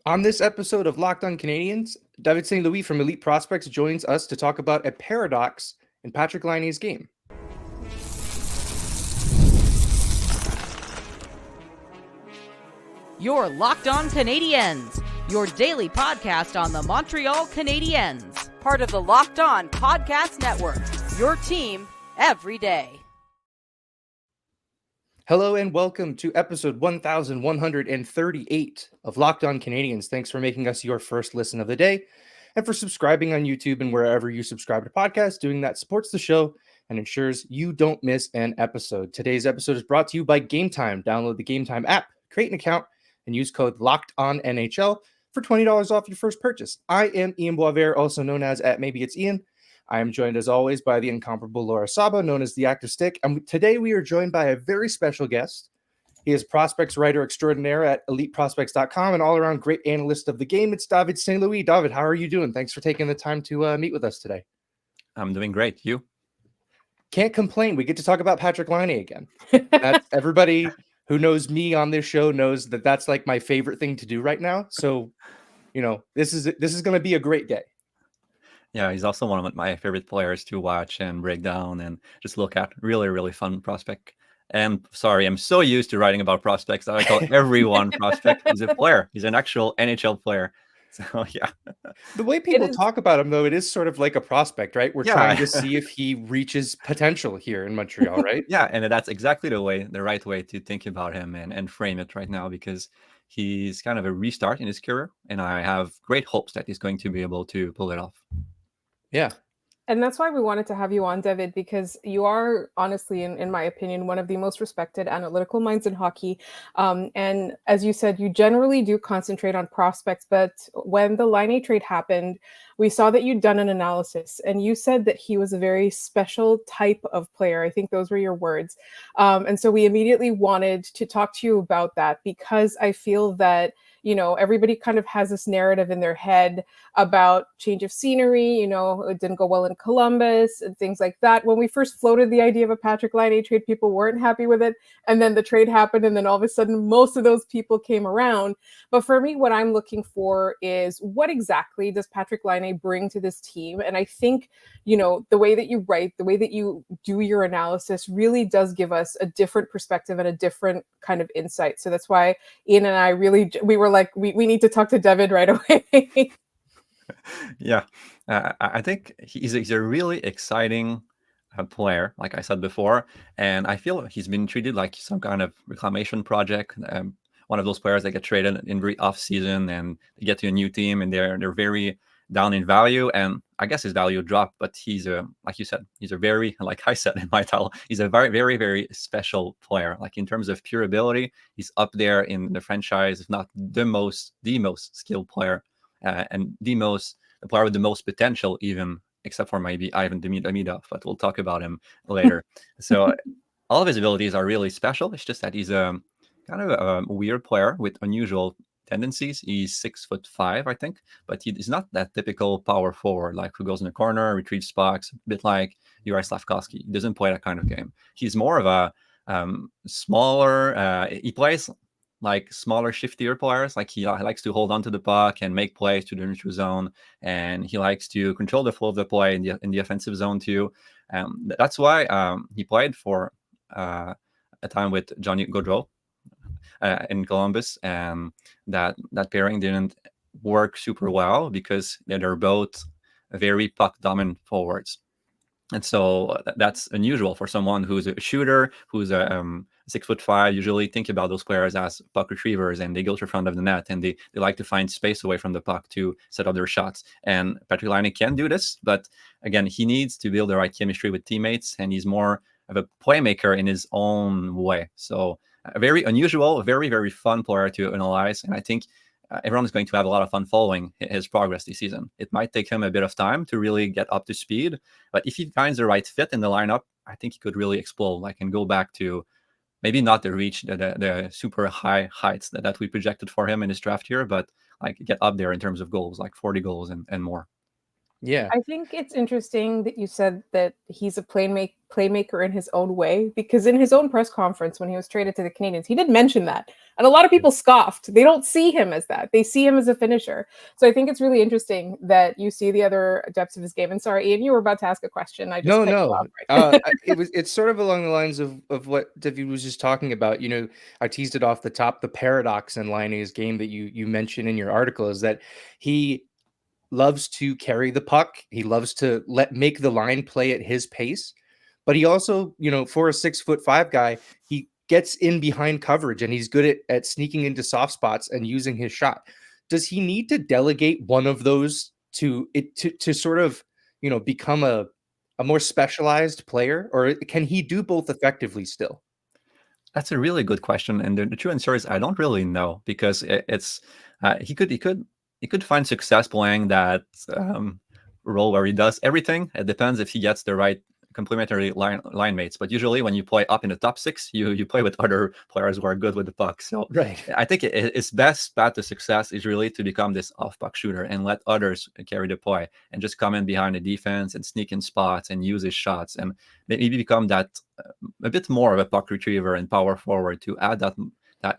On this episode of Locked On Canadiens, David St. Louis from Elite Prospects joins us to talk about a paradox in Patrik Laine's game. You're Locked On Canadiens, your daily podcast on the Montreal Canadiens, part of the Locked On Podcast Network, your team every day. Hello and welcome to episode 1138 of Locked On Canadiens. Thanks for making us your first listen of the day and for subscribing on YouTube and wherever you subscribe to podcasts. Doing that supports the show and ensures you don't miss an episode. Today's episode is brought to you by Gametime. Download the Gametime app, create an account, and use code LOCKEDONNHL for $20 off your first purchase. I am Ian Boisvert, also known as @MaybeIt'sIan. I am joined, as always, by the incomparable Laura Saba, known as the Active Stick. And today we are joined by a very special guest. He is prospects writer extraordinaire at eliteprospects.com and all-around great analyst of the game. It's David St. Louis. David, how are you doing? Thanks for taking the time to meet with us today. I'm doing great. You? Can't complain. We get to talk about Patrik Laine again. That's everybody who knows me on this show knows that that's like my favorite thing to do right now. So, this is going to be a great day. Yeah, he's also one of my favorite players to watch and break down and just look at. Really, really fun prospect. And sorry, I'm so used to writing about prospects that I call everyone prospect. He's a player. He's an actual NHL player. So, yeah. The way people talk about him, though, it is sort of like a prospect, right? We're trying to see if he reaches potential here in Montreal, right? Yeah, and that's exactly the right way to think about him and frame it right now, because he's kind of a restart in his career, and I have great hopes that he's going to be able to pull it off. Yeah. And that's why we wanted to have you on, David, because you are, honestly, in my opinion, one of the most respected analytical minds in hockey. And as you said, you generally do concentrate on prospects. But when the Laine trade happened, we saw that you'd done an analysis, and you said that he was a very special type of player. I think those were your words. And so we immediately wanted to talk to you about that, because I feel that everybody kind of has this narrative in their head about change of scenery. It didn't go well in Columbus and things like that. When we first floated the idea of a Patrik Laine trade, people weren't happy with it. And then the trade happened. And then all of a sudden, most of those people came around. But for me, what I'm looking for is what exactly does Patrik Laine bring to this team? And I think, the way that you write, the way that you do your analysis really does give us a different perspective and a different kind of insight. So that's why Ian and I we were like, we need to talk to David right away. Yeah, I think he's a really exciting player, like I said before, and I feel he's been treated like some kind of reclamation project. One of those players that get traded in the off season and they get to a new team and they're very down in value, and I guess his value dropped. But he's like you said, he's a very, like I said in my title, he's a very, very, very special player. Like in terms of pure ability, he's up there in the franchise, if not the most skilled player, and the player with the most potential, even except for maybe Ivan Demidov, but we'll talk about him later. So all of his abilities are really special. It's just that he's a kind of a weird player with unusual tendencies. He's 6'5", I think, but he's not that typical power forward, like who goes in the corner, retrieves pucks, a bit like Juraj Slafkovsky. He doesn't play that kind of game. He's more of a smaller. He plays like smaller, shiftier players. Like he likes to hold on to the puck and make plays to the neutral zone, and he likes to control the flow of the play in the offensive zone too. That's why he played for a time with Johnny Gaudreau in Columbus, and that pairing didn't work super well because they're both very puck dominant forwards, and so that's unusual for someone who's a shooter, who's a 6'5". Usually think about those players as puck retrievers, and they go to the front of the net and they like to find space away from the puck to set up their shots. And Patrik Laine can do this, but again, he needs to build the right chemistry with teammates, and he's more of a playmaker in his own way. So a very unusual, very, very fun player to analyze. And I think everyone is going to have a lot of fun following his progress this season. It might take him a bit of time to really get up to speed, but if he finds the right fit in the lineup, I think he could really explode, like, and go back to maybe not to reach the super high heights that we projected for him in his draft year, but like get up there in terms of goals, like 40 goals and more. Yeah. I think it's interesting that you said that he's a playmaker in his own way, because in his own press conference when he was traded to the Canadiens, he did mention that. And a lot of people scoffed. They don't see him as that. They see him as a finisher. So I think it's really interesting that you see the other depths of his game. And sorry, Ian, you were about to ask a question. I just No, cut you no. off right. It's sort of along the lines of what David was just talking about. I teased it off the top. The paradox in Laine's game that you mentioned in your article is that he loves to carry the puck. He loves to make the line play at his pace, but he also, for a 6'5" guy, he gets in behind coverage and he's good at sneaking into soft spots and using his shot. Does he need to delegate one of those to sort of, become a more specialized player, or can he do both effectively still? That's a really good question, and the true answer is I don't really know, because it's he could find success playing that role where he does everything. It depends if he gets the right complementary line mates. But usually, when you play up in the top six, you play with other players who are good with the puck. So Right. I think its best path to success is really to become this off puck shooter and let others carry the play and just come in behind the defense and sneak in spots and use his shots and maybe become that a bit more of a puck retriever and power forward to add that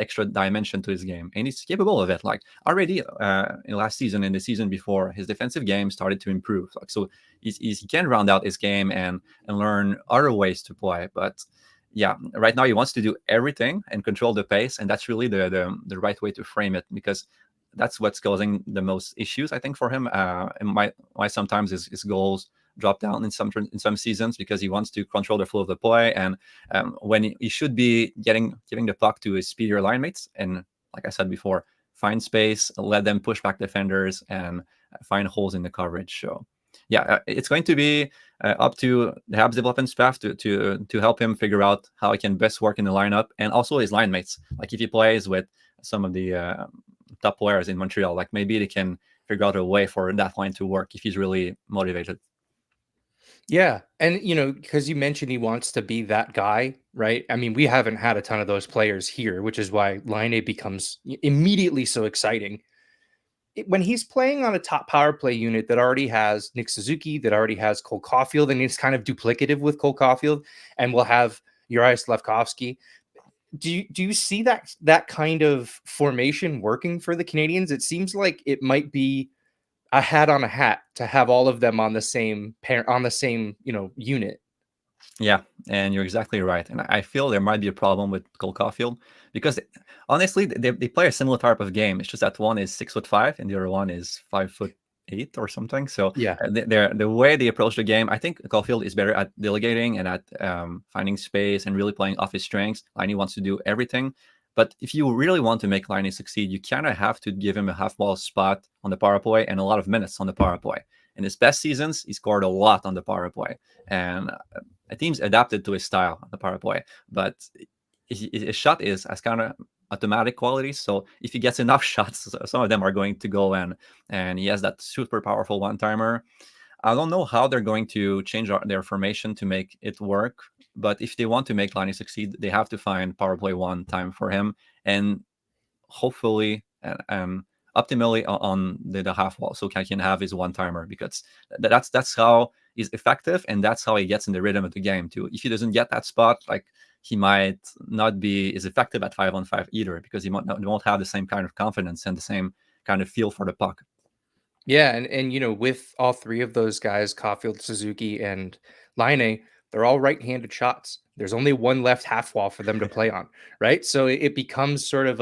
extra dimension to his game. And he's capable of it. Like already in last season and the season before, his defensive game started to improve. Like, so he can round out his game and learn other ways to play. But yeah, right now he wants to do everything and control the pace, and that's really the right way to frame it, because that's what's causing the most issues, I think, for him. And why sometimes his goals drop down in some seasons, because he wants to control the flow of the play, and when he should be giving the puck to his speedier line mates, and like I said before, find space, let them push back defenders, and find holes in the coverage. So yeah, it's going to be up to the Habs development staff to help him figure out how he can best work in the lineup, and also his line mates. Like if he plays with some of the top players in Montreal, like maybe they can figure out a way for that line to work if he's really motivated. Yeah. And, because you mentioned he wants to be that guy, right? I mean, we haven't had a ton of those players here, which is why Laine becomes immediately so exciting. When he's playing on a top power play unit that already has Nick Suzuki, that already has Cole Caulfield, and it's kind of duplicative with Cole Caulfield, and we'll have Uri Slafkovsky. Do you see that kind of formation working for the Canadiens? It seems like it might be a hat on a hat to have all of them on the same unit. Yeah, and you're exactly right. And I feel there might be a problem with Cole Caulfield, because honestly, they play a similar type of game. It's just that one is 6'5" and the other one is 5'8" or something. So Yeah. the way they approach the game, I think Caulfield is better at delegating and at finding space and really playing off his strengths. Laine wants to do everything. But if you really want to make Laine succeed, you kind of have to give him a half-wall spot on the power play and a lot of minutes on the power play. In his best seasons, he scored a lot on the power play. And the team's adapted to his style on the power play, but his shot has kind of automatic qualities. So if he gets enough shots, some of them are going to go in, and he has that super powerful one-timer. I don't know how they're going to change their formation to make it work, but if they want to make Laine succeed, they have to find power play one time for him, and hopefully optimally on the half wall, so he can have his one-timer, because that's how he's effective, and that's how he gets in the rhythm of the game too. If he doesn't get that spot, like, he might not be as effective at 5-on-5 either, because he won't have the same kind of confidence and the same kind of feel for the puck. Yeah, and with all three of those guys, Caulfield, Suzuki, and Laine, they're all right-handed shots. There's only one left half wall for them to play on, right? So it becomes sort of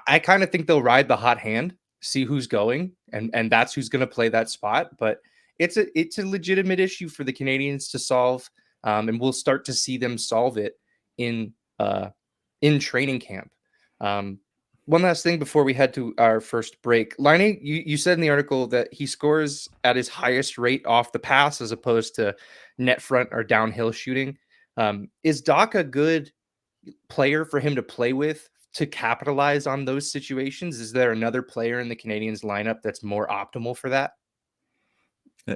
I kind of think they'll ride the hot hand, see who's going, and that's who's going to play that spot. But it's a legitimate issue for the Canadiens to solve, and we'll start to see them solve it in training camp. One last thing before we head to our first break. Laine, you said in the article that he scores at his highest rate off the pass as opposed to net front or downhill shooting. Is Doc a good player for him to play with to capitalize on those situations? Is there another player in the Canadiens lineup that's more optimal for that?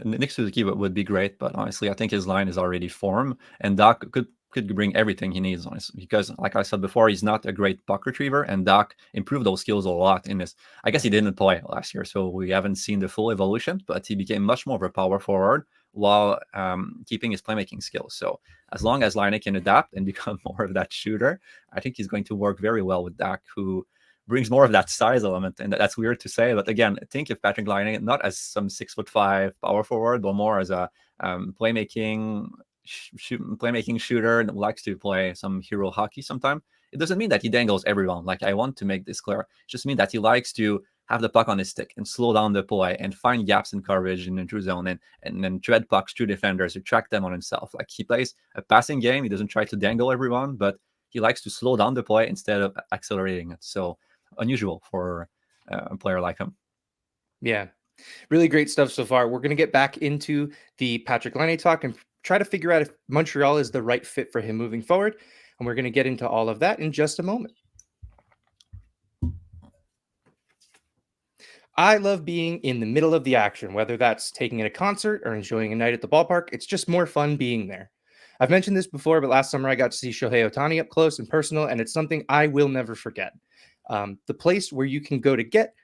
Nick Suzuki would be great, but honestly, I think his line is already formed, and Doc could could bring everything he needs on this, because like I said before, he's not a great puck retriever, and Doc improved those skills a lot in this. I guess he didn't play last year, so we haven't seen the full evolution, but he became much more of a power forward while keeping his playmaking skills. So as long as Laine can adapt and become more of that shooter, I think he's going to work very well with Doc, who brings more of that size element. And that's weird to say, but again, think of Patrik Laine not as some 6'5" power forward, but more as a playmaking shooter and likes to play some hero hockey sometime. It doesn't mean that he dangles everyone. Like, I want to make this clear. It just means that he likes to have the puck on his stick and slow down the play and find gaps in coverage in the true zone and then tread pucks through defenders to track them on himself. Like, he plays a passing game. He doesn't try to dangle everyone, but he likes to slow down the play instead of accelerating it. So unusual for a player like him. Yeah, really great stuff so far. We're going to get back into the Patrik Laine talk and try to figure out if Montreal is the right fit for him moving forward. And we're going to get into all of that in just a moment. I love being in the middle of the action, whether that's taking in a concert or enjoying a night at the ballpark. It's just more fun being there. I've mentioned this before, but last summer I got to see Shohei Ohtani up close and personal, and it's something I will never forget. The place where you can go to get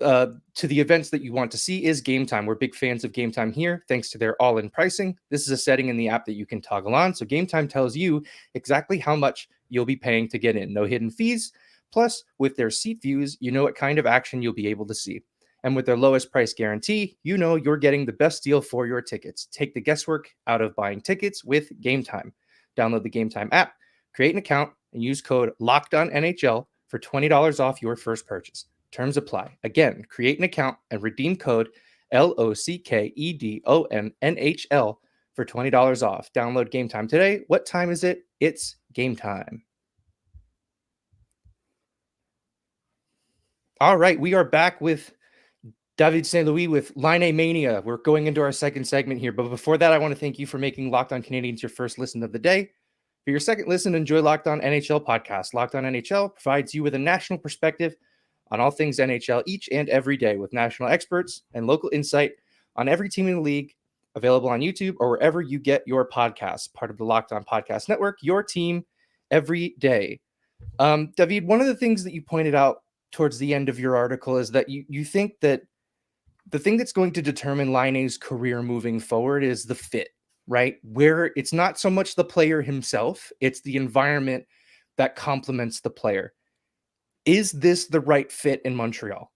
to the events that you want to see is Gametime. We're big fans of Gametime here, thanks to their all-in pricing. This is a setting in the app that you can toggle on, so Gametime tells you exactly how much you'll be paying to get in. No hidden fees. Plus, with their seat views, you know what kind of action you'll be able to see. And with their lowest price guarantee, you know you're getting the best deal for your tickets. Take the guesswork out of buying tickets with Gametime. Download the Gametime app, create an account, and use code LOCKEDONNHL for $20 off your first purchase. Terms apply. Again, create an account and redeem code LOCKEDONNHL for $20 off. Download Gametime today. What time is it? It's Gametime. All right, we are back with David St. Louis with Laine Mania. We're going into our second segment here, but before that, I want to thank you for making Locked On Canadiens your first listen of the day. For your second listen, enjoy Locked On NHL podcast. Locked On NHL provides you with a national perspective on all things NHL each and every day, with national experts and local insight on every team in the league, available on YouTube or wherever you get your podcasts. Part of the Locked On Podcast Network, your team every day. David, one of the things that you pointed out towards the end of your article is that you think that the thing that's going to determine Laine's career moving forward is the fit, right? Where it's not so much the player himself, it's the environment that complements the player. Is this the right fit in Montreal?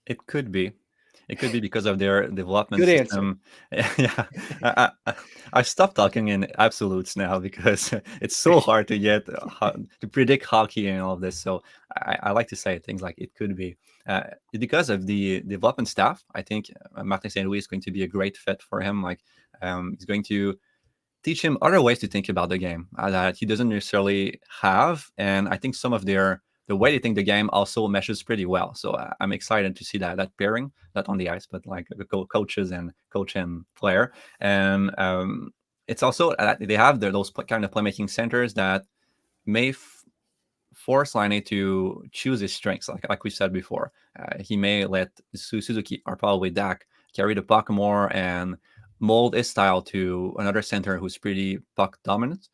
It could be. It could be because of their development Good system. Yeah, I stopped talking in absolutes now because it's so hard to get to predict hockey and all of this. So I like to say things like it could be because of the development staff. I think Martin St. Louis is going to be a great fit for him. Like he's going to teach him other ways to think about the game that he doesn't necessarily have, and I think some of the way they think the game also meshes pretty well. So I'm excited to see that pairing, not on the ice, but like the coach and player. And it's also they have those kind of playmaking centers that may force Laine to choose his strengths. Like we said before, he may let Suzuki or probably Dak carry the puck more and mold his style to another center who's pretty puck dominant.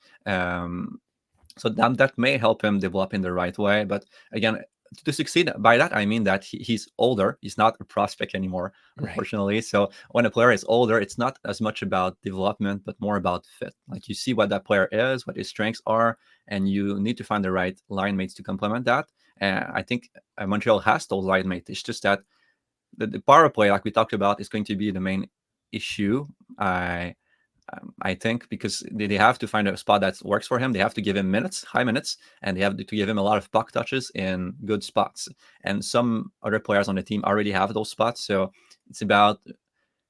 So that may help him develop in the right way. But again, to succeed, by that I mean that he's older. He's not a prospect anymore, unfortunately. Right. So when a player is older, it's not as much about development, but more about fit. Like, you see what that player is, what his strengths are, and you need to find the right line mates to complement that. And I think Montreal has those line mates. It's just that the power play, like we talked about, is going to be the main issue. I think, because they have to find a spot that works for him. They have to give him high minutes, and they have to give him a lot of puck touches in good spots. And some other players on the team already have those spots. So it's about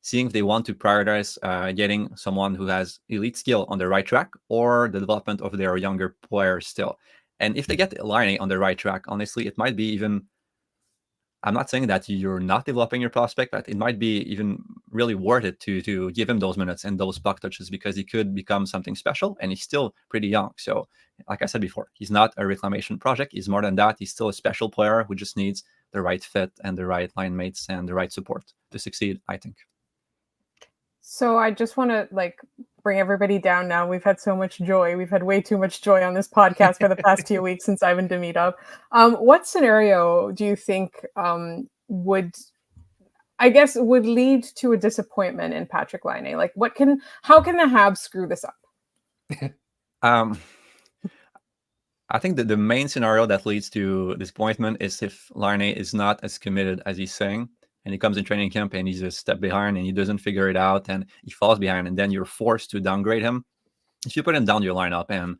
seeing if they want to prioritize getting someone who has elite skill on the right track or the development of their younger players still. And if they get Laine on the right track, honestly, it might be even, I'm not saying that you're not developing your prospect, but it might be even really worth it to give him those minutes and those puck touches, because he could become something special, and he's still pretty young. So like I said before, he's not a reclamation project. He's more than that. He's still a special player who just needs the right fit and the right line mates and the right support to succeed, I think. So I just want to bring everybody down now. We've had so much joy. We've had way too much joy on this podcast for the past 2 weeks since Ivan Demidov. What scenario do you think would lead to a disappointment in Patrik Laine? Like, how can the Habs screw this up? Um, I think that the main scenario that leads to disappointment is if Laine is not as committed as he's saying, and he comes in training camp and he's a step behind and he doesn't figure it out and he falls behind, and then you're forced to downgrade him. If you put him down your lineup, and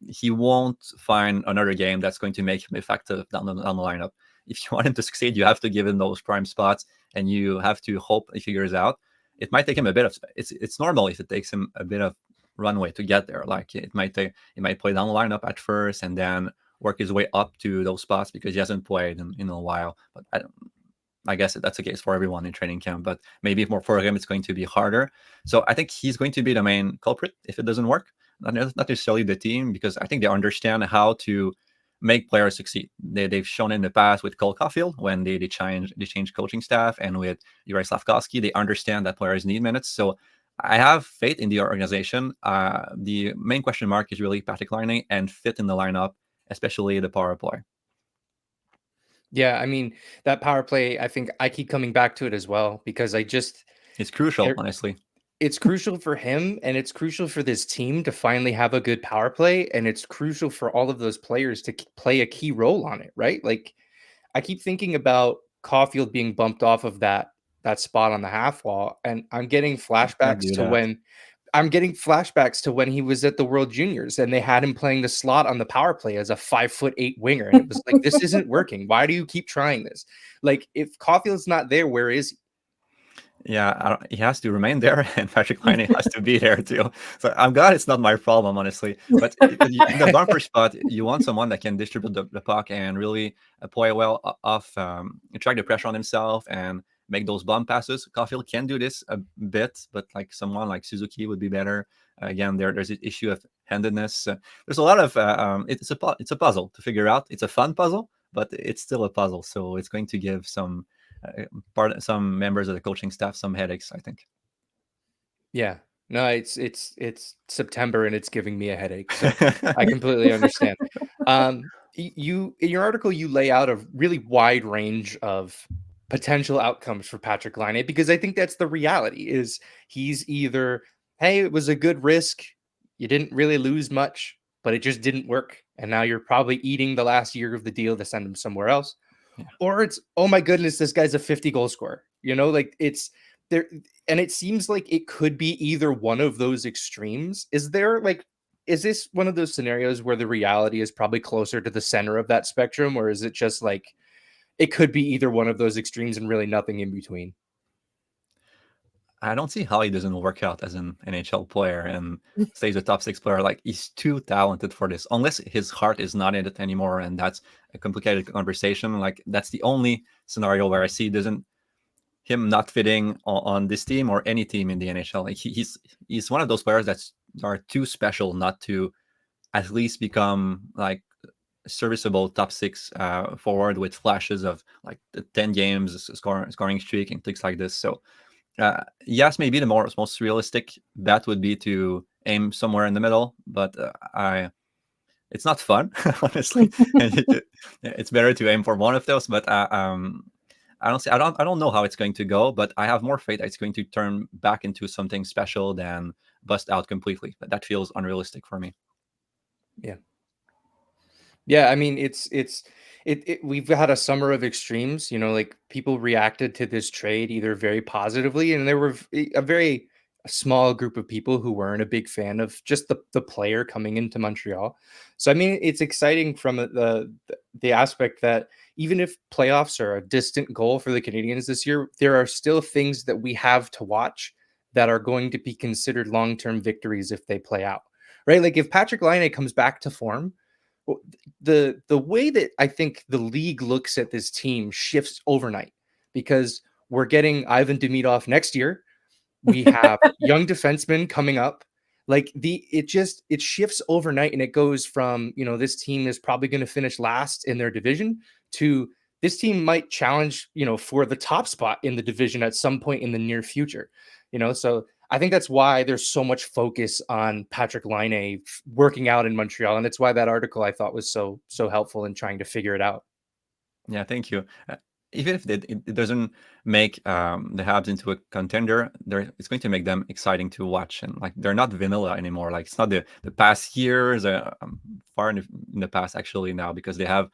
he won't find another game that's going to make him effective down the lineup. If you want him to succeed, you have to give him those prime spots, and you have to hope he figures out. It might take him a bit of. It's normal if it takes him a bit of runway to get there. Like he might play down the lineup at first and then work his way up to those spots because he hasn't played in a while. But I guess that's the case for everyone in training camp, but maybe more for him, it's going to be harder. So I think he's going to be the main culprit if it doesn't work. Not necessarily the team, because I think they understand how to make players succeed. They've shown in the past with Cole Caulfield when they changed coaching staff, and with Juraj Slafkovsky, they understand that players need minutes. So I have faith in the organization. The main question mark is really Patrik Laine and fit in the lineup, especially the power play. Yeah, I mean, that power play, I think I keep coming back to it as well, because it's crucial, honestly. It's crucial for him, and it's crucial for this team to finally have a good power play, and it's crucial for all of those players to play a key role on it, right? Like, I keep thinking about Caulfield being bumped off of that spot on the half wall, and I'm getting flashbacks to when he was at the World Juniors and they had him playing the slot on the power play as a 5'8" winger. And it was like, this isn't working. Why do you keep trying this? Like, if Caulfield's not there, where is he? Yeah, he has to remain there, and Patrik Laine has to be there too. So I'm glad it's not my problem, honestly. But in the bumper spot, you want someone that can distribute the puck and really play well off, attract the pressure on himself and make those bump passes. Caulfield can do this a bit, but like someone like Suzuki would be better. Again, there's an issue of handedness. There's a lot of it's a puzzle to figure out. It's a fun puzzle, but it's still a puzzle. So it's going to give some members of the coaching staff some headaches, I think. Yeah, no, it's September and it's giving me a headache. So I completely understand. You in your article, you lay out a really wide range of potential outcomes for Patrik Laine, because I think that's the reality. Is he's either, hey, it was a good risk, you didn't really lose much, but it just didn't work, and now you're probably eating the last year of the deal to send him somewhere else. Yeah. Or it's, oh my goodness, this guy's a 50 goal scorer. Like, it's there, and it seems like it could be either one of those extremes. Is this one of those scenarios where the reality is probably closer to the center of that spectrum, or is it just like it could be either one of those extremes and really nothing in between? I don't see how he doesn't work out as an NHL player and stays a top 6 player. Like, he's too talented for this, unless his heart is not in it anymore, and that's a complicated conversation. Like, that's the only scenario where I see him not fitting on this team or any team in the NHL. Like, he's one of those players that are too special not to at least become like serviceable top 6 forward with flashes of like the 10 games scoring streak and things like this. So yes, maybe the most realistic bet would be to aim somewhere in the middle, but it's not fun, honestly. It's better to aim for one of those. But I don't know how it's going to go. But I have more faith that it's going to turn back into something special than bust out completely. But that feels unrealistic for me. Yeah. I mean, we've had a summer of extremes. Like, people reacted to this trade either very positively, and there were a very small group of people who weren't a big fan of just the player coming into Montreal. So I mean, it's exciting from the aspect that even if playoffs are a distant goal for the Canadiens this year, there are still things that we have to watch that are going to be considered long-term victories if they play out, right? Like, if Patrik Laine comes back to form, the way that I think the league looks at this team shifts overnight, because we're getting Ivan Demidov next year. We have young defensemen coming up. Like, it shifts overnight, and it goes from, this team is probably going to finish last in their division to this team might challenge, for the top spot in the division at some point in the near future. So I think that's why there's so much focus on Patrik Laine working out in Montreal. And it's why that article I thought was so helpful in trying to figure it out. Yeah, thank you. Even if it doesn't make the Habs into a contender, it's going to make them exciting to watch. And like they're not vanilla anymore. Like it's not the past years, far in the past actually now, because they have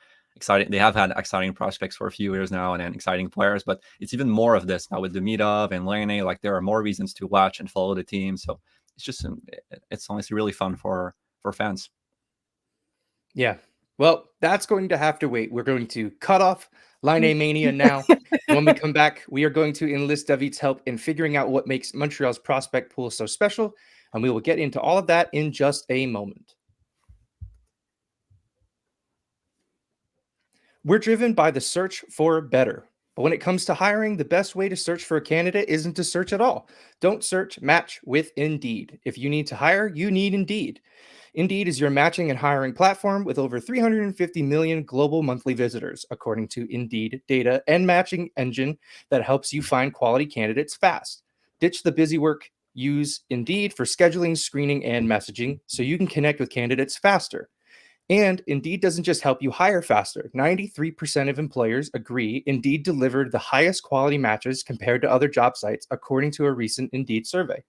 had exciting prospects for a few years now and then exciting players. But it's even more of this now with Demidov and Laine. Like there are more reasons to watch and follow the team. So it's honestly really fun for fans. Yeah. Well, that's going to have to wait. We're going to cut off Laine Mania now. When we come back, we are going to enlist David's help in figuring out what makes Montreal's prospect pool so special, and we will get into all of that in just a moment. We're driven by the search for better. But when it comes to hiring, the best way to search for a candidate isn't to search at all. Don't search, match with Indeed. If you need to hire, you need Indeed. Indeed is your matching and hiring platform with over 350 million global monthly visitors, according to Indeed data and matching engine that helps you find quality candidates fast. Ditch the busy work. Use Indeed for scheduling, screening, and messaging so you can connect with candidates faster. And Indeed doesn't just help you hire faster. 93% of employers agree Indeed delivered the highest quality matches compared to other job sites, according to a recent Indeed survey.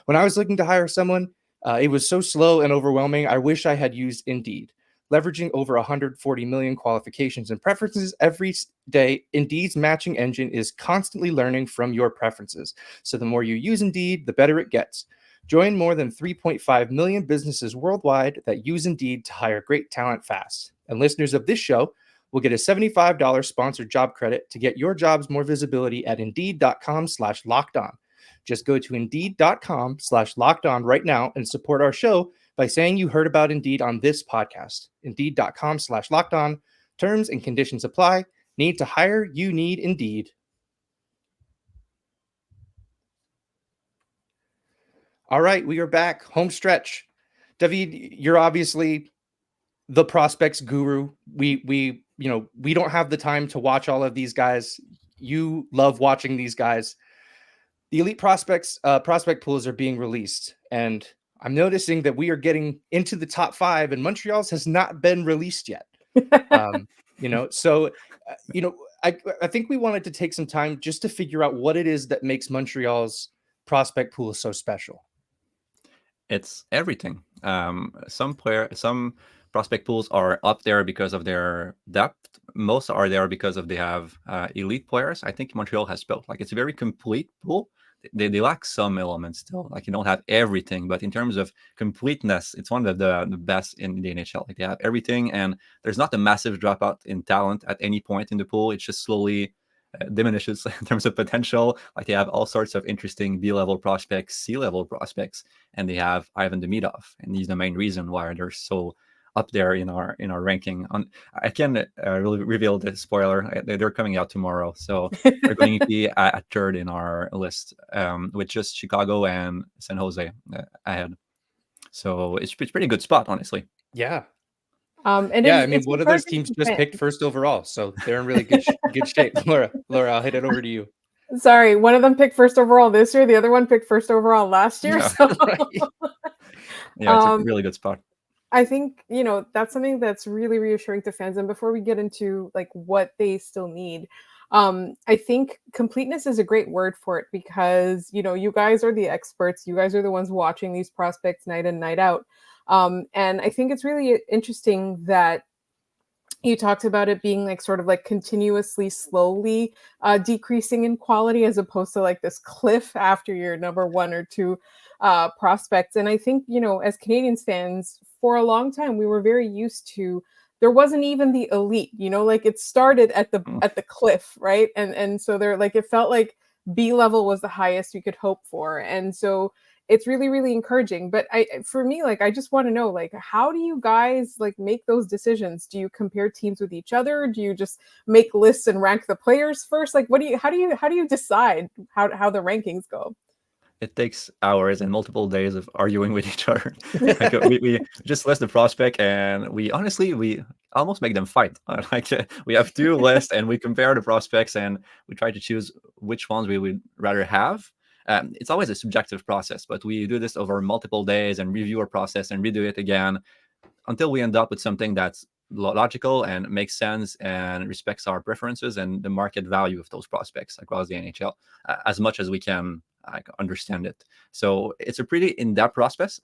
When I was looking to hire someone, it was so slow and overwhelming. I wish I had used Indeed. Leveraging over 140 million qualifications and preferences every day, Indeed's matching engine is constantly learning from your preferences. So the more you use Indeed, the better it gets. Join more than 3.5 million businesses worldwide that use Indeed to hire great talent fast. And listeners of this show will get a $75 sponsored job credit to get your jobs more visibility at Indeed.com/lockedon. Just go to Indeed.com/lockedon right now and support our show by saying you heard about Indeed on this podcast. Indeed.com/lockedon. Terms and conditions apply. Need to hire? You need Indeed. All right, we are back. Home stretch. David, you're obviously the prospects guru. We don't have the time to watch all of these guys. You love watching these guys. The elite prospect pools are being released, and I'm noticing that we are getting into the top 5, and Montreal's has not been released yet. I think we wanted to take some time just to figure out what it is that makes Montreal's prospect pool so special. It's everything. Some prospect pools are up there because of their depth. Most are there because they have elite players. I think Montreal has both. Like it's a very complete pool. They lack some elements still. Like you don't have everything, but in terms of completeness, it's one of the best in the NHL. Like they have everything, and there's not a massive dropout in talent at any point in the pool. It's just slowly diminishes in terms of potential. Like they have all sorts of interesting B-level prospects, C-level prospects, and they have Ivan Demidov, and he's the main reason why they're so up there in our ranking. I can really reveal the spoiler. They're coming out tomorrow, so they're going to be at third in our list, with just Chicago and San Jose ahead. So it's pretty good spot, honestly. Yeah. One of those teams just picked first overall, so they're in really good shape. Laura, I'll hit it over to you. Sorry, one of them picked first overall this year. The other one picked first overall last year. Yeah, so. Yeah, it's a really good spot. I think, that's something that's really reassuring to fans. And before we get into like what they still need, I think completeness is a great word for it because, you guys are the experts. You guys are the ones watching these prospects night in, night out. And I think it's really interesting that you talked about it being like sort of like continuously, slowly decreasing in quality as opposed to like this cliff after your number 1 or 2 prospects. And I think, as Canadiens fans, for a long time, we were very used to, there wasn't even the elite, like it started at the cliff, right? And so there, like, it felt like B level was the highest you could hope for. And so it's really, really encouraging. But for me, like, I just want to know, like, how do you guys like make those decisions? Do you compare teams with each other? Do you just make lists and rank the players first? Like, how do you decide how the rankings go? It takes hours and multiple days of arguing with each other. Like, we just list the prospect, and we almost make them fight. We have 2 lists, and we compare the prospects, and we try to choose which ones we would rather have. It's always a subjective process, but we do this over multiple days and review our process and redo it again until we end up with something that's logical and makes sense and respects our preferences and the market value of those prospects across the NHL as much as we can understand it. So it's a pretty in-depth process,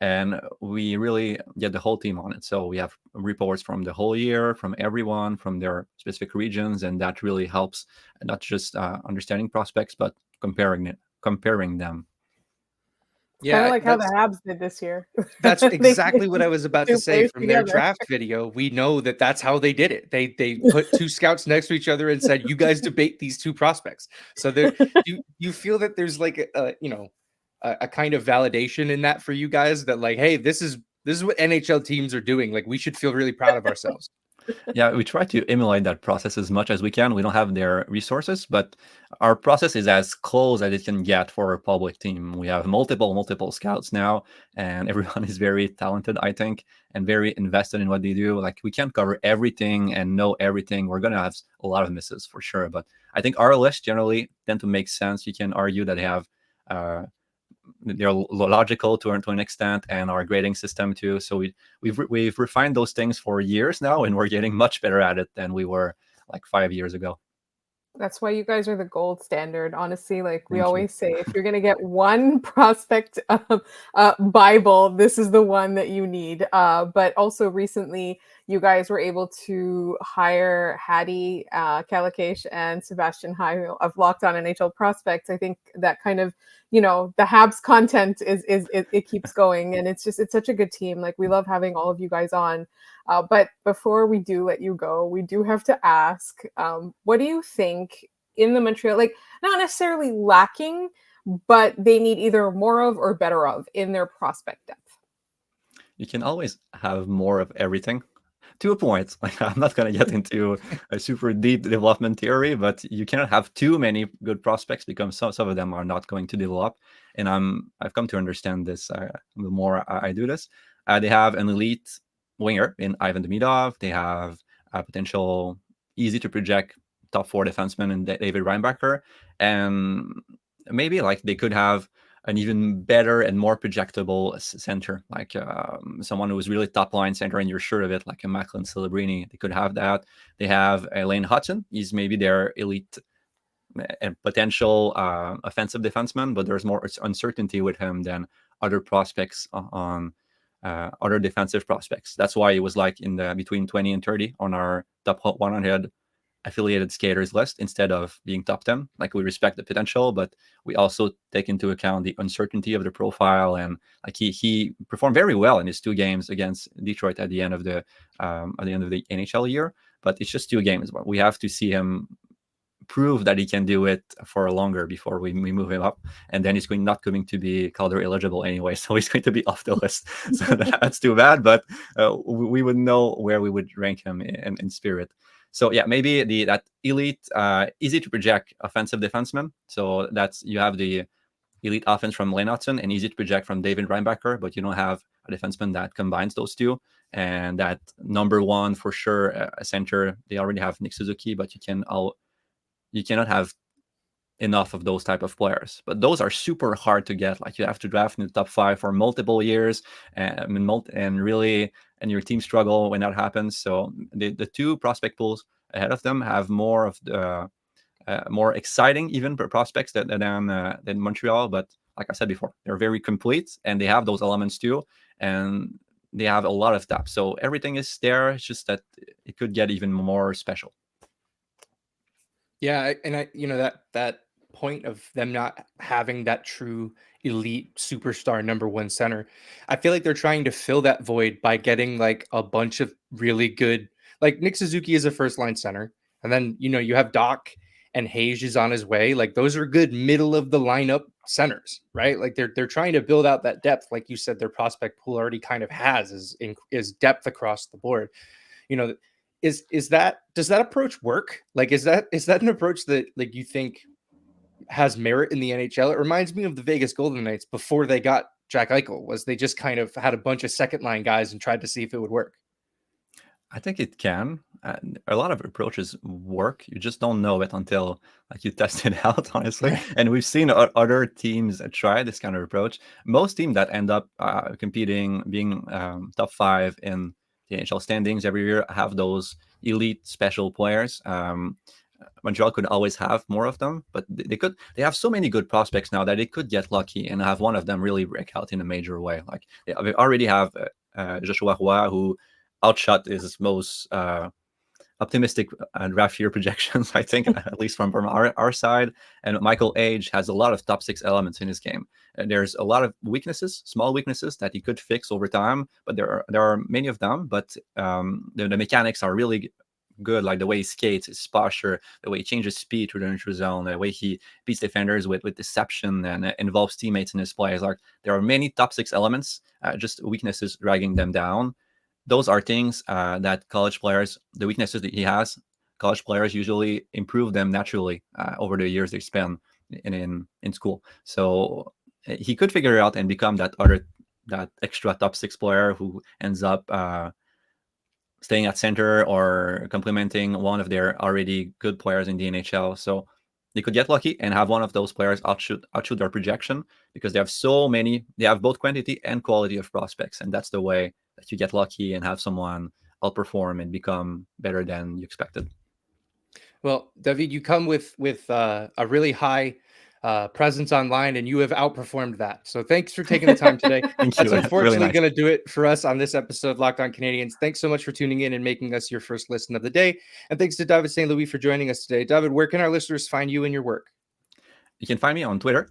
and we really get the whole team on it. So we have reports from the whole year, from everyone, from their specific regions, and that really helps not just understanding prospects, but comparing them. Kind of like how the Habs did this year. That's exactly what I was about to say. From together. Their draft video, we know that that's how they did it. They put two scouts next to each other and said, "You guys debate these two prospects." So there, you feel that there's like a kind of validation in that for you guys, that like, hey, this is what NHL teams are doing. Like, we should feel really proud of ourselves. Yeah, we try to emulate that process as much as we can. We don't have their resources, but our process is as close as it can get for a public team. We have multiple scouts now, and everyone is very talented, I think, and very invested in what they do. Like, we can't cover everything and know everything. We're going to have a lot of misses for sure, but I think our lists generally tend to make sense. You can argue that they have they're logical to an extent, and our grading system too. So we've refined those things for years now, and we're getting much better at it than we were like 5 years ago. That's why you guys are the gold standard. Honestly, like we always say, if you're going to get one prospect Bible, this is the one that you need. But also recently, you guys were able to hire Hattie Kalakash and Sebastian Heil of Locked On NHL Prospects. I think that kind of, the Habs content is it keeps going, and it's such a good team. Like, we love having all of you guys on. But before we do let you go, we do have to ask, what do you think in the Montreal, like, not necessarily lacking, but they need either more of or better of in their prospect depth? You can always have more of everything to a point. Like, I'm not going to get into a super deep development theory, but you cannot have too many good prospects because some of them are not going to develop. And I've come to understand this the more I do this. They have an elite winger in Ivan Demidov. They have a potential easy to project top 4 defenseman in David Reinbacher, and maybe like they could have an even better and more projectable center, like someone who is really top line center and you're sure of it, like a Macklin Celebrini. They could have that. They have Lane Hudson. He's maybe their elite and potential offensive defenseman, but there's more uncertainty with him than other prospects on other defensive prospects. That's why it was like in the between 20 and 30 on our top 100 affiliated skaters list instead of being top 10. Like, we respect the potential, but we also take into account the uncertainty of the profile. And like he performed very well in his 2 games against Detroit at the end of the NHL year, but it's just 2 games. We have to see him prove that he can do it for longer before we move him up, and then he's not going to be Calder eligible anyway, so he's going to be off the list. So that's too bad, but we would know where we would rank him in spirit. So yeah, maybe that elite, easy to project offensive defenseman. So that's, you have the elite offense from Lane Hudson and easy to project from David Reinbacher, but you don't have a defenseman that combines those two. And that number one for sure, a center. They already have Nick Suzuki, but you cannot have enough of those type of players. But those are super hard to get. Like, you have to draft in the top 5 for multiple years, and your team struggle when that happens. So the 2 prospect pools ahead of them have more of the more exciting even prospects than Montreal. But like I said before, they're very complete, and they have those elements too, and they have a lot of depth. So everything is there. It's just that it could get even more special. Yeah, and that point of them not having that true elite superstar number 1 center, I feel like they're trying to fill that void by getting like a bunch of really good, like Nick Suzuki is a first line center, and then you have Doc and Hayes is on his way. Like, those are good middle of the lineup centers, right? Like, they're trying to build out that depth. Like you said, their prospect pool already kind of is depth across the board. Does that approach work? Like, is that an approach that, like, you think has merit in the NHL? It reminds me of the Vegas Golden Knights before they got Jack Eichel. Was they just kind of had a bunch of second line guys and tried to see if it would work? I think it can. A lot of approaches work. You just don't know it until like you test it out, honestly. And we've seen other teams try this kind of approach. Most teams that end up competing, being top 5 in the NHL standings every year, have those elite special players. Montreal could always have more of them, but they have so many good prospects now that they could get lucky and have one of them really break out in a major way. Like they already have Joshua Roy, who outshot his most optimistic draft year projections, I think, at least from our side. And Michael Age has a lot of top 6 elements in his game. And there's a lot of weaknesses, small weaknesses that he could fix over time, but there are many of them. But the mechanics are really good, like the way he skates, his posture, the way he changes speed through the neutral zone, the way he beats defenders with deception and involves teammates in his plays. Like there are many top 6 elements, just weaknesses dragging them down. Those are things that college players, the weaknesses that he has, college players usually improve them naturally over the years they spend in school. So he could figure it out and become that extra top 6 player who ends up staying at center or complementing one of their already good players in the NHL. So they could get lucky and have one of those players outshoot their projection, because they have so many. They have both quantity and quality of prospects, and that's the way that you get lucky and have someone outperform and become better than you expected. Well, David, you come with a really high presence online, and you have outperformed that. So thanks for taking the time today. Thank That's you. unfortunately Really nice. going to do it for us on this episode of Locked On Canadiens. Thanks so much for tuning in and making us your first listen of the day. And thanks to David St. Louis for joining us today. David, where can our listeners find you and your work? You can find me on Twitter,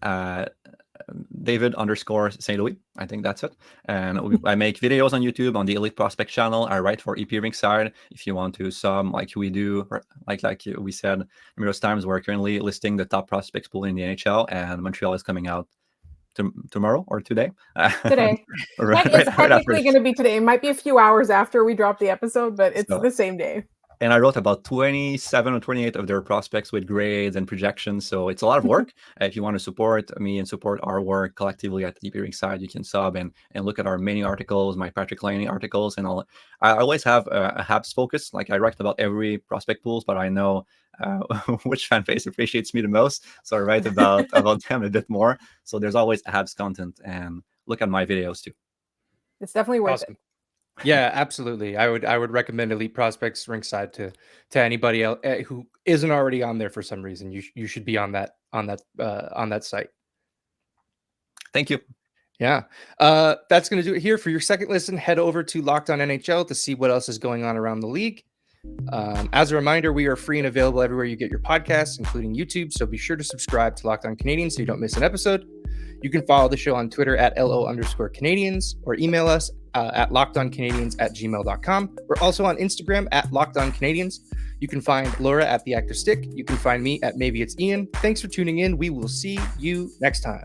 David_St. Louis. I think that's it. And I make videos on YouTube on the Elite Prospect channel. I write for EP Ringside. If you want to sub like we do, like we said numerous times, we're currently listing the top prospects pool in the NHL, and Montreal is coming out tomorrow or today. Today. It's technically going to be today. It might be a few hours after we drop the episode, but it's the same day. And I wrote about 27 or 28 of their prospects with grades and projections. So it's a lot of work. If you want to support me and support our work collectively at EP Ringside, you can sub and look at our many articles, my Patrik Laine articles. And I always have a Habs focus. Like I write about every prospect pools, but I know which fan base appreciates me the most. So I write about them a bit more. So there's always Habs content, and look at my videos too. It's definitely worth it. Yeah, absolutely. I would recommend Elite Prospects Ringside to anybody else who isn't already on there for some reason. You should be on that site. Thank you. Yeah. That's going to do it here for your second listen. Head over to Locked On NHL to see what else is going on around the league. As a reminder, we are free and available everywhere you get your podcasts, including YouTube. So be sure to subscribe to Locked On Canadiens so you don't miss an episode. You can follow the show on Twitter at @LO_Canadiens or email us at lockedoncanadiens@gmail.com. We're also on Instagram at LockedOnCanadiens. You can find Laura at The Active Stick. You can find me at Maybe It's Ian. Thanks for tuning in. We will see you next time.